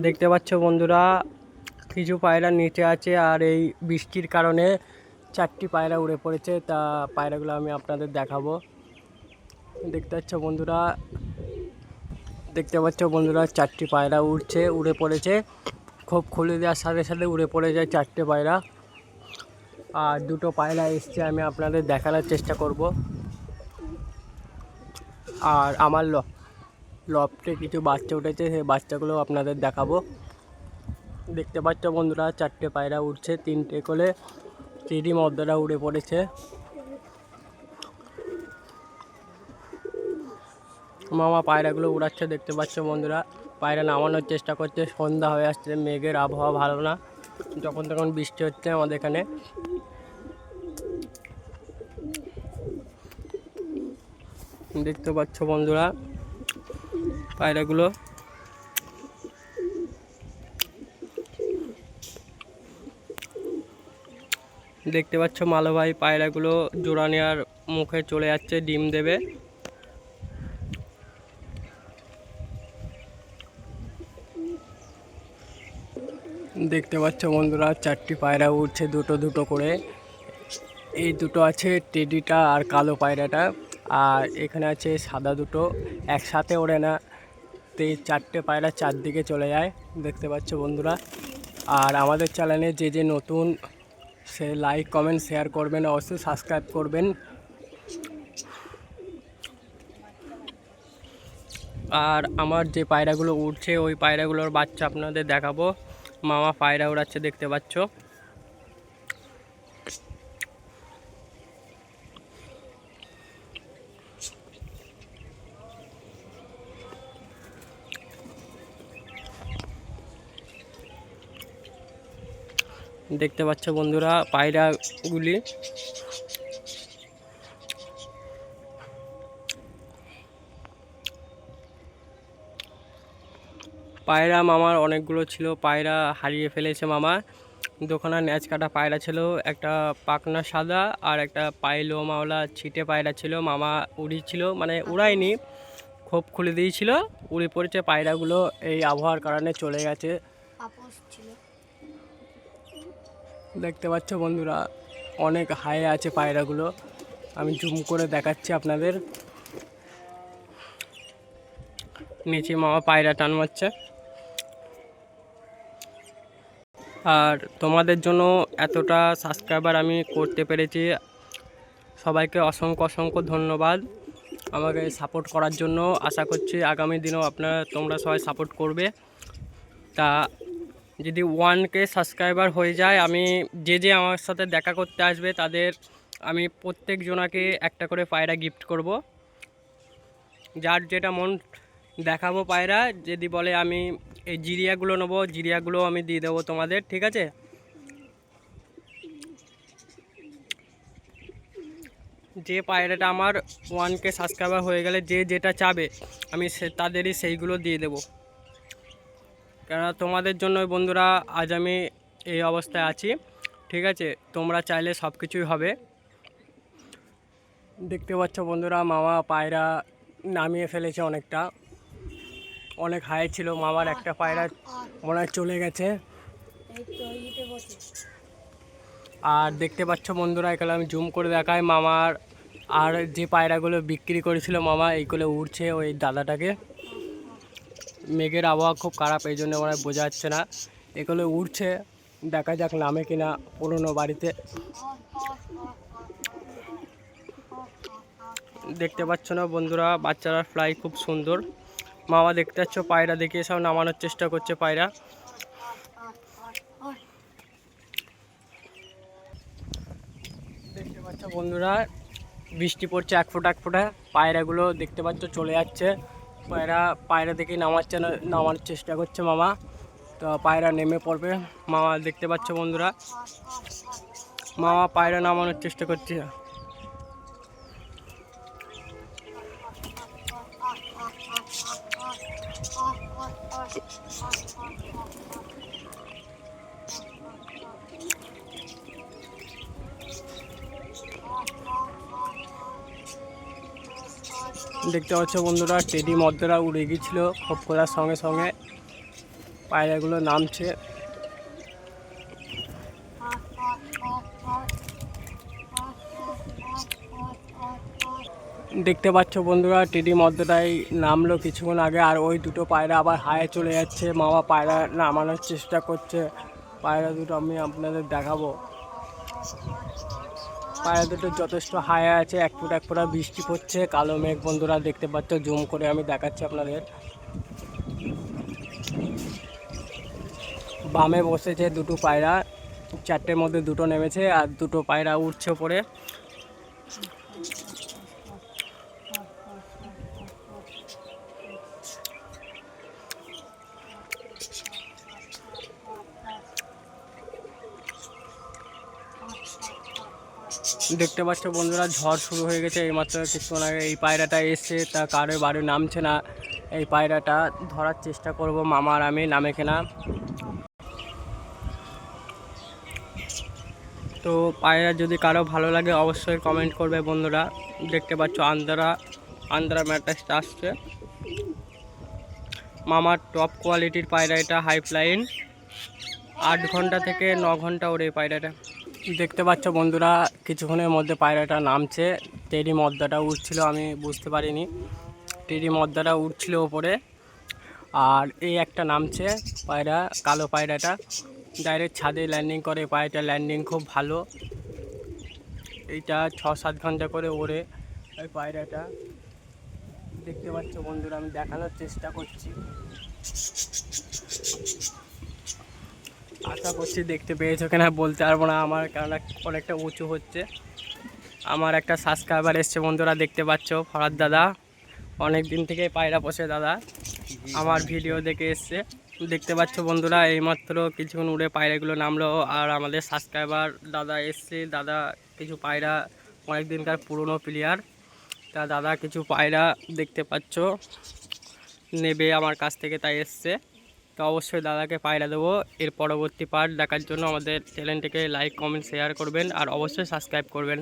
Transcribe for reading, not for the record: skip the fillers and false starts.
দেখতে পাচ্ছ বন্ধুরা, কিছু পায়রা নিচে আছে আর এই বৃষ্টির কারণে 4টি পায়রা উড়ে পড়েছে। তা পায়রাগুলো আমি আপনাদের দেখাবো। দেখতে পাচ্ছ বন্ধুরা 4টি পায়রা উড়ে পড়েছে। খুব খুলে দেওয়ার সাথে সাথে উড়ে পড়ে যায় 4টে পায়রা। আর দুটো পায়রা এসছে, আমি আপনাদের দেখানোর চেষ্টা করব। আর আমার লফটে কিছু বাচ্চা উঠেছে, সেই বাচ্চাগুলো আপনাদের দেখাবো। দেখতে পাচ্ছ বন্ধুরা 4টে পায়রা উঠছে, 3টে কোলে 3টি মদ্দারা উড়ে পড়েছে। মামা পায়রাগুলো উড়াচ্ছে, দেখতে পাচ্ছ বন্ধুরা। পায়রা নামানোর চেষ্টা করছে, সন্ধ্যা হয়ে আসছে, মেঘের আবহাওয়া ভালো না, যখন তখন বৃষ্টি হচ্ছে আমাদের এখানে। দেখতে পাচ্ছ বন্ধুরা পায়রাগুলো। দেখতে পাচ্ছ মালভাই পায়রাগুলো জোড়া নেওয়ার মুখে চলে যাচ্ছে, ডিম দেবে। দেখতে পাচ্ছ বন্ধুরা 4টি পায়রা উঠছে, দুটো দুটো করে। এই দুটো আছে টেডিটা আর কালো পায়রাটা, আর এখানে আছে সাদা দুটো। একসাথে ওড়ে না, তো এই 4টে পায়রা 4দিকে চলে যায়। দেখতে পাচ্ছ বন্ধুরা। আর আমাদের চ্যানেলে যে নতুন, সে লাইক কমেন্ট শেয়ার করবেন, অবশ্যই সাবস্ক্রাইব করবেন। আর আমার যে পায়রাগুলো উঠছে, ওই পায়রাগুলোর বাচ্চা আপনাদের দেখাবো। মামা পায়রা উড়াচ্ছে, দেখতে পাচ্ছ। দেখতে পাচ্ছ বন্ধুরা পায়রাগুলি। পায়রা মামার অনেকগুলো ছিল, পায়রা হারিয়ে ফেলেছে মামা। দুখানা ন্যাচ কাটা পায়রা ছিল, একটা পাকনা সাদা আর একটা পাইলো মাওলা ছিটে পায়রা ছিল। মামা উড়িয়েছিল, মানে উড়ায়নি, খোপ খুলে দিয়েছিল, উড়ে পড়েছে পায়রাগুলো। এই আবহাওয়ার কারণে চলে গেছে। দেখতে পাচ্ছ বন্ধুরা অনেক হাই আছে পায়রাগুলো, আমি জুম করে দেখাচ্ছি আপনাদের। নিচে মামা পায়রা টান মারছে। আর তোমাদের জন্য এতটা সাবস্ক্রাইবার আমি করতে পেরেছি, সবাইকে অসংখ্য অসংখ্য ধন্যবাদ আমাকে সাপোর্ট করার জন্য। আশা করছি আগামী দিনেও তোমরা সবাই সাপোর্ট করবে। তা যদি 1K সাবস্ক্রাইবার হয়ে যায়, আমি যে আমার সাথে দেখা করতে আসবে তাদের আমি প্রত্যেক জনাকে একটা করে পায়রা গিফট করব। যার যেটা মন দেখাবো পায়রা, যদি বলে আমি এই জিরিয়াগুলো নেবো, জিরিয়াগুলো আমি দিয়ে দেবো তোমাদের, ঠিক আছে? যে পায়রাটা আমার 1K সাবস্ক্রাইবার হয়ে গেলে যে যেটা চাবে, আমি তাদেরই সেইগুলো দিয়ে দেবো। কেননা তোমাদের জন্যই বন্ধুরা আজ আমি এই অবস্থায় আছি, ঠিক আছে? তোমরা চাইলে সব কিছুই হবে। দেখতে পাচ্ছ বন্ধুরা মামা পায়রা নামিয়ে ফেলেছে অনেকটা, অনেক হাই ছিল। মামার একটা পায়রা মনে হয় চলে গেছে। আর দেখতে পাচ্ছ বন্ধুরা, এখানে আমি জুম করে দেখাই মামার আর যে পায়রাগুলো বিক্রি করেছিল মামা, এইগুলো উড়ছে ওই দাদাটাকে। মেঘের আবহাওয়া খুব খারাপ, এই জন্য মনে হয় বোঝা যাচ্ছে না। এগুলো উড়ছে, দেখা যাক নামে কিনা পুরনো বাড়িতে। দেখতে পাচ্ছ না বন্ধুরা, বাচ্চারা ফ্লাই খুব সুন্দর। মামা দেখতে পাচ্ছ পায়রা দেখিয়ে সব নামানোর চেষ্টা করছে পায়রা। দেখতে পাচ্ছ বন্ধুরা বৃষ্টি পড়ছে এক ফোঁটা এক ফোঁটা, পায়রাগুলো দেখতে পাচ্ছ চলে যাচ্ছে। পায়রা দেখে নামার চেষ্টা করছে মামা, তো পায়রা নেমে পড়বে। মামা দেখতে পাচ্ছ বন্ধুরা, মামা পায়রা নামানোর চেষ্টা করছে। দেখতে পাচ্ছ বন্ধুরা টেডি মদ্দরা উড়ে গিয়েছিল খোপ খোলার সঙ্গে সঙ্গে। পায়রাগুলো নামছে। দেখতে পাচ্ছ বন্ধুরা, টিডি মধ্যটাই নামলো কিছুক্ষণ আগে, আর ওই দুটো পায়রা আবার হায়ে চলে যাচ্ছে। মামা পায়রা নামানোর চেষ্টা করছে। পায়রা দুটো আমি আপনাদের দেখাবো। পায়রা দুটো যথেষ্ট হায়ে আছে, এক ফোঁটা বৃষ্টি পড়ছে, কালো মেঘ বন্ধুরা দেখতে পাচ্ছ। জুম করে আমি দেখাচ্ছি আপনাদের। বামে বসেছে দুটো পায়রা, চারটের মধ্যে দুটো নেমেছে আর দুটো পায়রা উঠছে ওপরে। দেখতে পাচ্ছ বন্ধুরা, ঝড় শুরু হয়ে গেছে। এইমাত্র কিছুক্ষণ আগে এই পায়রাটা এসছে, তা কারোর বাড়ি নামছে না। এই পায়রাটা ধরার চেষ্টা করব মামা আর আমি, নামে কিনা। তো পায়রা যদি কারো ভালো লাগে অবশ্যই কমেন্ট করবে বন্ধুরা। দেখতে পাচ্ছ আন্দ্রা ম্যাট্রাসটা আসছে। মামার টপ কোয়ালিটির পায়রা এটা, হাই ফ্লাইং। 8 ঘন্টা থেকে 9 ঘন্টা ওড়ে এই পায়রাটা। দেখতে পাচ্ছ বন্ধুরা, কিছুক্ষণের মধ্যে পায়রাটা নামছে। টেডি মদ্দাটা উঠছিল, আমি বুঝতে পারিনি। টেডি মদ্দাটা উঠছিল ওপরে, আর এই একটা নামছে পায়রা, কালো পায়রাটা ডাইরেক্ট ছাদে ল্যান্ডিং করে। পায়রাটা ল্যান্ডিং খুব ভালো। এইটা 6-7 ঘন্টা করে ওড়ে এই পায়রাটা। দেখতে পাচ্ছ বন্ধুরা, আমি দেখানোর চেষ্টা করছি। আশা করছি দেখতে পেয়েছো কিনা বলতে পারবো না, আমার কারণ অনেকটা উঁচু হচ্ছে। আমার একটা সাবস্ক্রাইবার এসছে বন্ধুরা, দেখতে পাচ্ছ, ফরাদ দাদা। অনেক দিন থেকে পায়রা পোষে দাদা, আমার ভিডিও দেখে এসছে। দেখতে পাচ্ছ বন্ধুরা, এইমাত্র কিছুক্ষণ উড়ে পায়রাগুলো নামলো। আর আমাদের সাবস্ক্রাইবার দাদা এসছে। দাদা কিছু পায়রা, অনেক দিনকার পুরনো প্লেয়ার, তা দাদা কিছু পায়রা দেখতে পাচ্ছ নেবে আমার কাছ থেকে, তাই এসছে। তো অবশ্যই দাদাকে পায়রা দেবো। এর পরবর্তী পার্ট দেখার জন্য আমাদের চ্যানেলটিকে লাইক, কমেন্ট, শেয়ার করবেন আর অবশ্যই সাবস্ক্রাইব করবেন।